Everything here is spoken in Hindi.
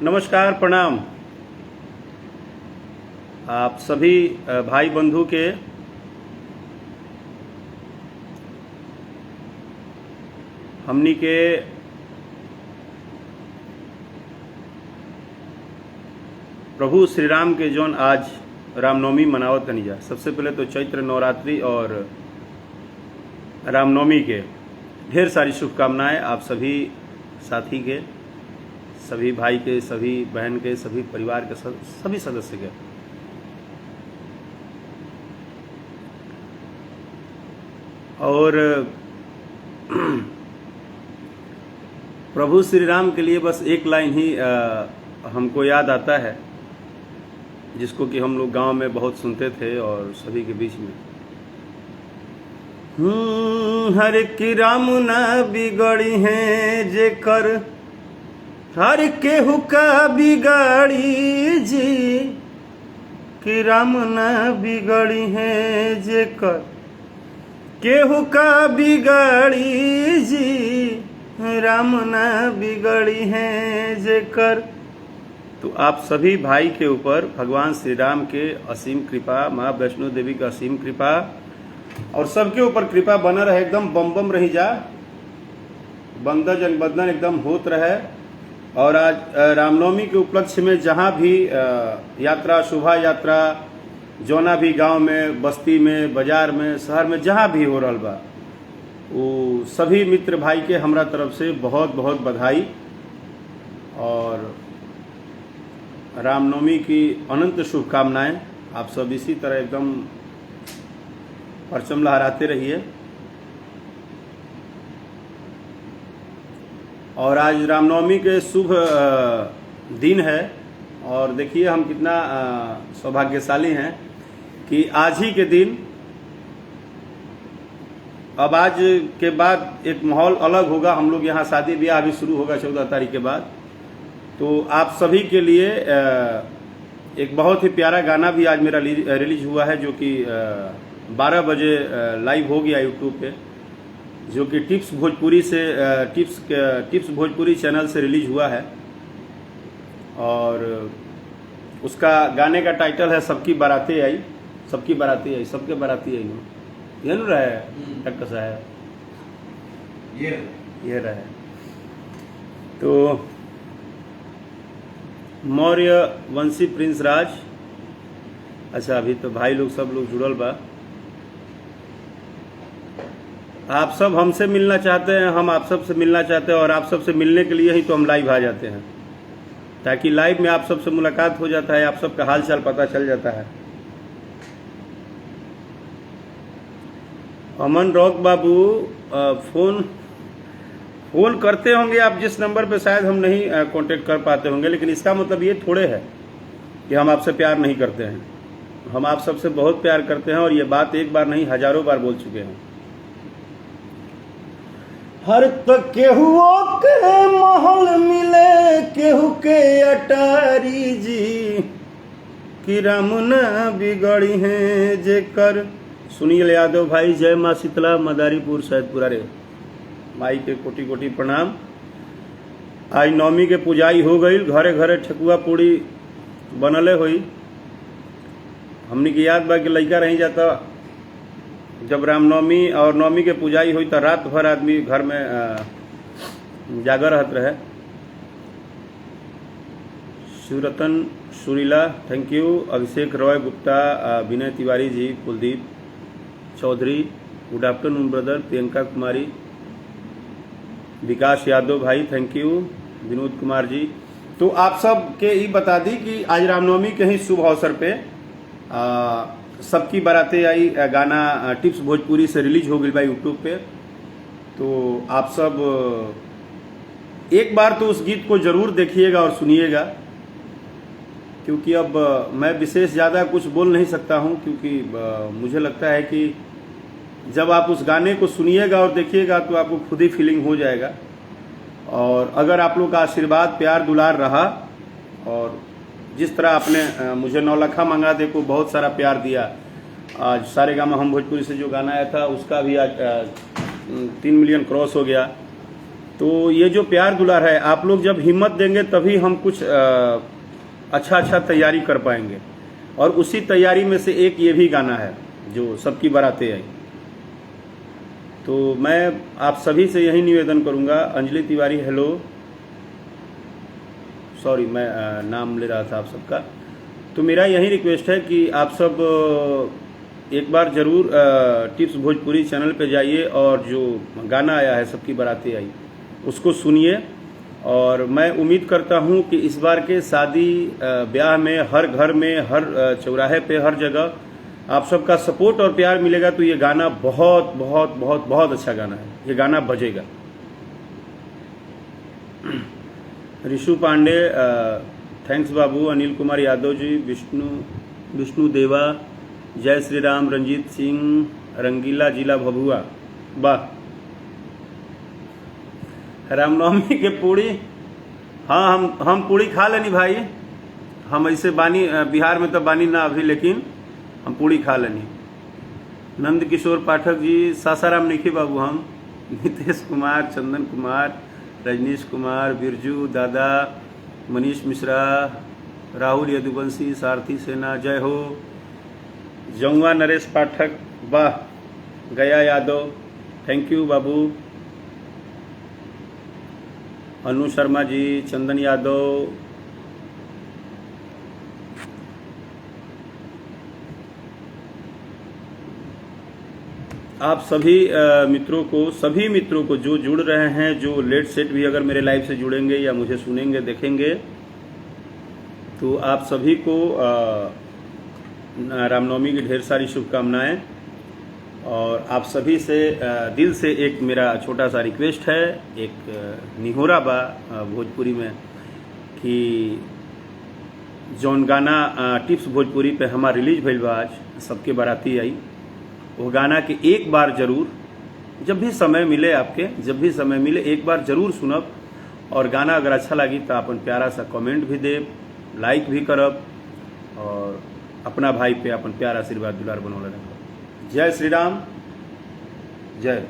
नमस्कार, प्रणाम। आप सभी भाई बंधु के हमनी के प्रभु श्री राम के जौन आज रामनवमी मनावत तनी जा। सबसे पहले तो चैत्र नवरात्रि और रामनवमी के ढेर सारी शुभकामनाएं आप सभी साथी के, सभी भाई के, सभी बहन के, सभी परिवार के, सभी सदस्य के। और प्रभु श्री राम के लिए बस एक लाइन ही हमको याद आता है, जिसको कि हम लोग गांव में बहुत सुनते थे और सभी के बीच में। हर की राम न बिगड़ी है जे कर, हर केहू का बिगाड़ी जी, कि राम न बिगड़ी है जे कर, केहू का बिगाड़ी जी, राम न बिगड़ी है जे कर। तो आप सभी भाई के ऊपर भगवान श्री राम के असीम कृपा, माँ वैष्णो देवी का असीम कृपा और सबके ऊपर कृपा बना रहे, एकदम बम बम रही जा, बंधन जनबंधन एकदम होत रहे। और आज रामनवमी के उपलक्ष्य में जहाँ भी यात्रा, शोभा यात्रा, जौना भी गांव में, बस्ती में, बाजार में, शहर में जहाँ भी हो रहा बा, वो सभी मित्र भाई के हमरा तरफ से बहुत बहुत बधाई और रामनवमी की अनंत शुभकामनाएं। आप सब इसी तरह एकदम परचम लहराते रहिए। और आज रामनवमी के शुभ दिन है और देखिए हम कितना सौभाग्यशाली हैं कि आज ही के दिन, अब आज के बाद एक माहौल अलग होगा। हम लोग यहाँ शादी ब्याह भी शुरू होगा 14 तारीख के बाद। तो आप सभी के लिए एक बहुत ही प्यारा गाना भी आज मेरा रिलीज हुआ है, जो कि 12 बजे लाइव हो गया यूट्यूब पे, जो कि टिप्स भोजपुरी से टिप्स भोजपुरी चैनल से रिलीज हुआ है। और उसका गाने का टाइटल है सबकी बारातें आई, सबकी बारातें आई, सबके बाराती आई। ये न रहे टक्कर सा है, ये रहे। तो मौर्य वंशी प्रिंस राज, अच्छा अभी तो भाई लोग सब लोग जुड़ल बा। आप सब हमसे मिलना चाहते हैं, हम आप सब से मिलना चाहते हैं और आप सब से मिलने के लिए ही तो हम लाइव आ जाते हैं, ताकि लाइव में आप सब से मुलाकात हो जाता है, आप सबका हाल चाल पता चल जाता है। अमन रॉक बाबू फोन करते होंगे आप जिस नंबर पे, शायद हम नहीं कांटेक्ट कर पाते होंगे, लेकिन इसका मतलब ये थोड़े है कि हम आपसे प्यार नहीं करते हैं। हम आप सबसे बहुत प्यार करते हैं और ये बात एक बार नहीं हजारों बार बोल चुके हैं। हर तक केहुओ के महल मिले, केहू के अटारी जी, कि राम न बिगड़ी है जे कर। सुनील यादव भाई, जय माँ शीतला, मदारीपुर सैदपुरा रे। माई के कोटि कोटि प्रणाम। आज नवमी के पूजाई हो गई, घरे घरे ठेकुआ पूड़ी बनले हुई। हमनी की याद बा कि लड़का रही जाता, जब रामनवमी और नवमी के पूजाई हुई तो रात भर आदमी घर में जागर रहत रहे। Shivratan Surila, thank you. Abhishek Roy Gupta, Vinay Tiwari ji, Kuldeep Chaudhary, good afternoon brother. Priyanka Kumari, Vikas Yadav भाई, थैंक यू। विनोद कुमार जी। तो आप सब के ये बता दी कि आज रामनवमी के ही शुभ अवसर पे सबकी बारातें आई गाना टिप्स भोजपुरी से रिलीज हो गई भाई यूट्यूब पे। तो आप सब एक बार तो उस गीत को जरूर देखिएगा और सुनिएगा, क्योंकि अब मैं विशेष ज़्यादा कुछ बोल नहीं सकता हूं, क्योंकि मुझे लगता है कि जब आप उस गाने को सुनिएगा और देखिएगा तो आपको खुद ही फीलिंग हो जाएगा। और अगर आप लोग का आशीर्वाद, प्यार, दुलार रहा और जिस तरह आपने मुझे 9 लाख मंगा दे को बहुत सारा प्यार दिया, आज सारेगामा हम भोजपुरी से जो गाना आया था उसका भी आज 3 मिलियन क्रॉस हो गया। तो ये जो प्यार दुलार है, आप लोग जब हिम्मत देंगे तभी हम कुछ अच्छा अच्छा तैयारी कर पाएंगे। और उसी तैयारी में से एक ये भी गाना है जो सबकी बारातें आई। तो मैं आप सभी से यही निवेदन करूंगा। अंजलि तिवारी, हेलो, सॉरी मैं नाम ले रहा था आप सबका। तो मेरा यही रिक्वेस्ट है कि आप सब एक बार जरूर टिप्स भोजपुरी चैनल पे जाइए और जो गाना आया है सबकी बारातें आई उसको सुनिए। और मैं उम्मीद करता हूं कि इस बार के शादी ब्याह में, हर घर में, हर चौराहे पे, हर जगह आप सबका सपोर्ट और प्यार मिलेगा। तो ये गाना बहुत बहुत बहुत बहुत अच्छा गाना है, ये गाना बजेगा। ऋषु पांडे, थैंक्स बाबू। अनिल कुमार यादव जी, विष्णु देवा, जय श्री राम, रंजीत सिंह, रंगीला, जिला भभुआ, वाह। रामनवमी के पूड़ी, हाँ हम पूड़ी खा लेनी भाई। हम ऐसे बानी बिहार में तो बानी ना अभी, लेकिन हम पूड़ी खा लेनी। नंद किशोर पाठक जी, सासाराम निखी बाबू हम, नितेश कुमार, चंदन कुमार, रजनीश कुमार, बिरजू दादा, मनीष मिश्रा, राहुल यदुवंशी, सारथी सेना, जय हो। जमुआ नरेश पाठक, वाह। गया यादव, थैंक यू बाबू। अनु शर्मा जी, चंदन यादव, आप सभी मित्रों को जो जुड़ रहे हैं, जो लेट सेट भी अगर मेरे लाइव से जुड़ेंगे या मुझे सुनेंगे देखेंगे, तो आप सभी को रामनवमी की ढेर सारी शुभकामनाएं। और आप सभी से दिल से एक मेरा छोटा सा रिक्वेस्ट है, एक निहोरा बा भोजपुरी में, कि जौन गाना टिप्स भोजपुरी पे हमारा रिलीज भइल बा आज, सबके बाराती आई, वो गाना के एक बार जरूर, जब भी समय मिले आपके, जब भी समय मिले एक बार जरूर सुनब। और गाना अगर अच्छा लगी तो अपन प्यारा सा कमेंट भी देब, लाइक भी करब, और अपना भाई पे अपन प्यारा आशीर्वाद दुलार बनौले रखब। जय श्री राम, जय।